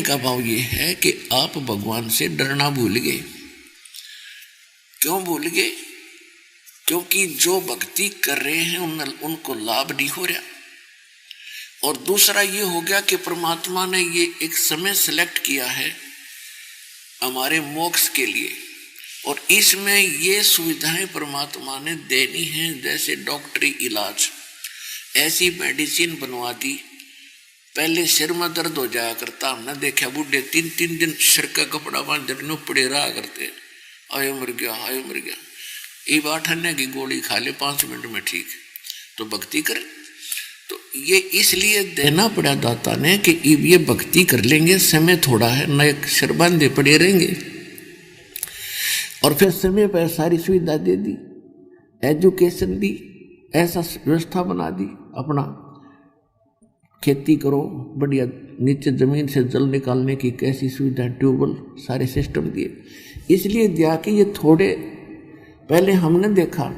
का भाव ये है कि आप भगवान से डरना भूल गए। क्यों भूल गए? क्योंकि जो भक्ति कर रहे हैं उनको लाभ नहीं हो रहा। और दूसरा ये हो गया कि परमात्मा ने ये एक समय सिलेक्ट किया है हमारे मोक्ष के लिए, और इसमें ये सुविधाएं परमात्मा ने देनी है, जैसे डॉक्टरी इलाज, ऐसी मेडिसिन बनवा दी। पहले सिर में दर्द हो जाया करता, हमने देखा बूढ़े 3-3 दिन सिर का कपड़ा बांध पड़े रहा करते, आयो मर गया, आयो मर गया। ये बात अन्य की गोली खा ले 5 मिनट में ठीक। तो भक्ति कर, तो ये इसलिए देना पड़ा दाता ने कि ये भक्ति कर लेंगे, समय थोड़ा है, न एक सिर बांधे पड़े रहेंगे। और फिर समय पर सारी सुविधा दे दी, एजुकेशन दी, ऐसा व्यवस्था बना दी, अपना खेती करो बढ़िया, नीचे जमीन से जल निकालने की कैसी सुविधा, ट्यूबवेल, सारे सिस्टम दिए। इसलिए दिया कि ये थोड़े पहले हमने देखा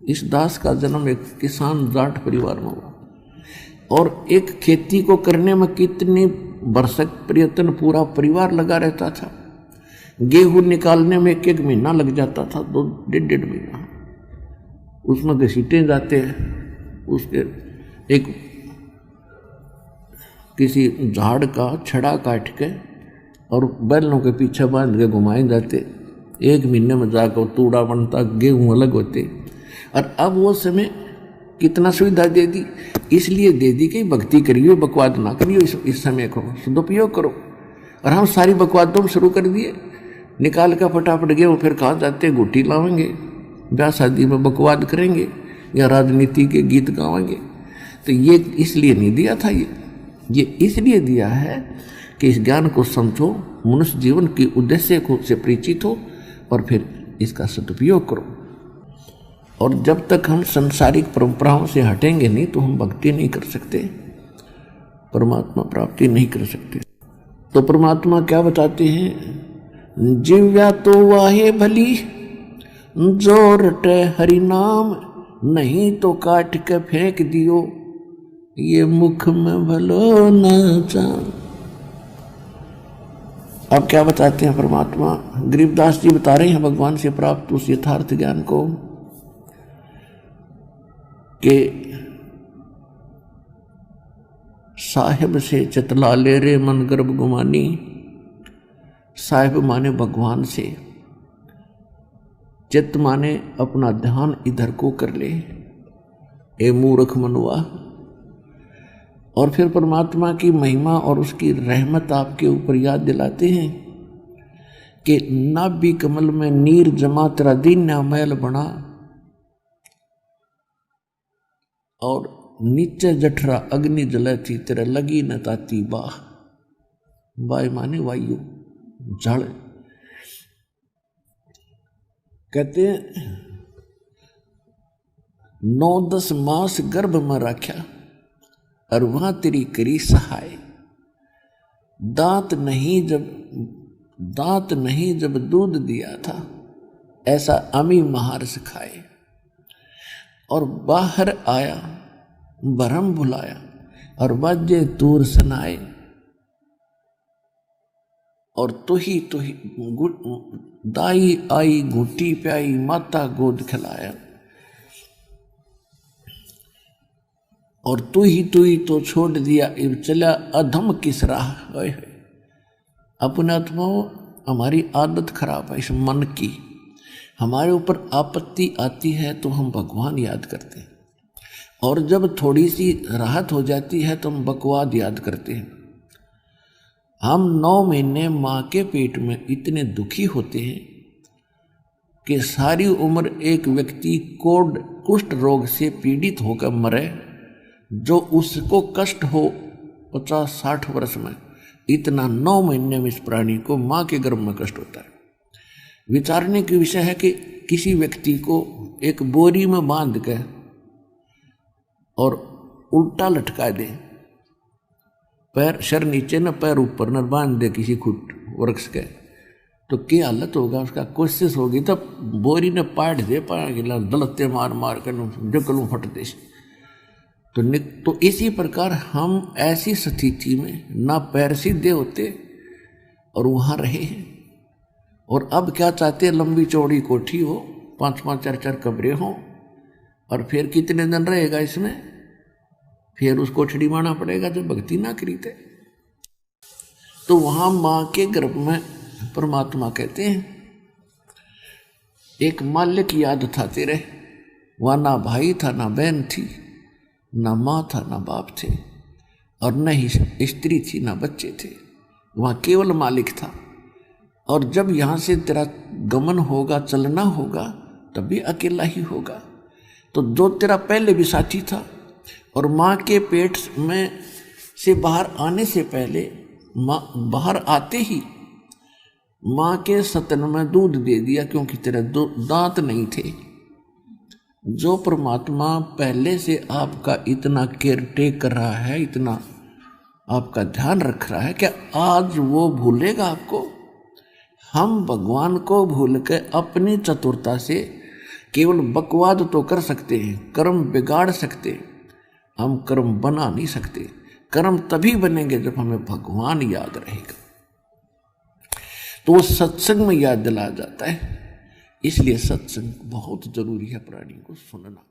इस दास का जन्म एक किसान जाट परिवार में हुआ, और एक खेती को करने में कितनी बरसक प्रयत्न पूरा परिवार लगा रहता था। गेहूं निकालने में 1 महीना लग जाता था, 2-1.5 महीना। उसमें घसीटे जाते हैं, उसके एक किसी झाड़ का छड़ा काट के और बैलों के पीछे बांध के घुमाए जाते। 1 महीने में जाकर तूड़ा बनता, गेहूं अलग होते। और अब वो समय कितना सुविधा दे दी, इसलिए दे दी कि भक्ति करियो, बकवाद ना करियो, इस समय को सदुपयोग करो। और हम सारी बकवादों शुरू कर दिए, निकाल कर फटाफट गेहूँ फिर कहाँ जाते, गुट्टी लावेंगे, ब्याह शादी में बकवाद करेंगे या राजनीति के गीत गावेंगे। तो ये इसलिए नहीं दिया था, ये इसलिए दिया है कि इस ज्ञान को समझो, मनुष्य जीवन के उद्देश्य को से परिचित हो और फिर इसका सदुपयोग करो। और जब तक हम संसारिक परंपराओं से हटेंगे नहीं तो हम भक्ति नहीं कर सकते, परमात्मा प्राप्ति नहीं कर सकते। तो परमात्मा क्या बताते हैं, जीव्या तो वाहे भली जो रटे हरि नाम, नहीं तो काट के फेंक दियो ये मुख में भलो न चान। अब क्या बताते हैं परमात्मा, गरीबदास जी बता रहे हैं भगवान से प्राप्त उस यथार्थ ज्ञान को कि साहिब से चतला ले रे मन गर्भ गुमानी। साहिब माने भगवान से, चित्त माने अपना ध्यान इधर को कर ले, ए मूर्ख मनुआ। और फिर परमात्मा की महिमा और उसकी रहमत आपके ऊपर याद दिलाते हैं कि नाभि कमल में नीर जमा तेरा दीन मैल बना, और नीचे जठरा अग्नि जले थी तेरे लगी न ताती बाह। बाय माने वायु, जड़। कहते हैं 9-10 मास गर्भ में रखा और वहां तेरी करी सहाय। दांत नहीं जब दूध दिया था, ऐसा अमी महार सिखाए। और बाहर आया भरम भुलाया, और बाजे तूर सुनाए। और तू ही दाई आई घुटी प्याई, माता गोद खिलाया। और तू ही तो छोड़ दिया, इब चला अधम किस राह। अपने आत्मा हमारी आदत खराब है इस मन की, हमारे ऊपर आपत्ति आती है तो हम भगवान याद करते हैं, और जब थोड़ी सी राहत हो जाती है तो हम बकवाद याद करते हैं। हम 9 महीने माँ के पेट में इतने दुखी होते हैं कि सारी उम्र एक व्यक्ति कुष्ठ रोग से पीड़ित होकर मरे, जो उसको कष्ट हो 50-60 वर्ष में, इतना 9 महीने में इस प्राणी को माँ के गर्भ में कष्ट होता है। विचारने की विषय है कि किसी व्यक्ति को एक बोरी में बांध के और उल्टा लटका दे, पैर सर नीचे न पैर ऊपर न, बांध दे किसी खुट वृक्ष के, तो क्या हालत होगा उसका। कोशिश होगी तब बोरी ने पाट दे, पाया गिला दलते मार मार कर जकलू फट दे, तो इसी प्रकार हम ऐसी स्थिति में ना पैर सीधे होते और वहां रहे हैं। और अब क्या चाहते हैं, लंबी चौड़ी कोठी हो, 5-5 4-4 कमरे हो, और फिर कितने दिन रहेगा इसमें, फिर उसको छिड़वाना पड़ेगा जो भक्ति ना करी थे। तो वहां मां के गर्भ में परमात्मा कहते हैं एक माल्य की याद था तेरे, वहां ना भाई था ना बहन थी, ना माँ था ना बाप थे, और न ही स्त्री थी ना बच्चे थे, वहां केवल मालिक था। और जब यहां से तेरा गमन होगा, चलना होगा, तब भी अकेला ही होगा। तो जो तेरा पहले भी साथी था और माँ के पेट में से बाहर आने से पहले, माँ बाहर आते ही माँ के स्तन में दूध दे दिया, क्योंकि तेरे दांत नहीं थे। जो परमात्मा पहले से आपका इतना केयर टेक कर रहा है, इतना आपका ध्यान रख रहा है, क्या आज वो भूलेगा आपको? हम भगवान को भूल के अपनी चतुरता से केवल बकवाद तो कर सकते हैं, कर्म बिगाड़ सकते हैं, हम कर्म बना नहीं सकते। कर्म तभी बनेंगे जब हमें भगवान याद रहेगा, तो वो सत्संग में याद दिलाया जाता है। इसलिए सत्संग बहुत जरूरी है प्राणी को सुनना।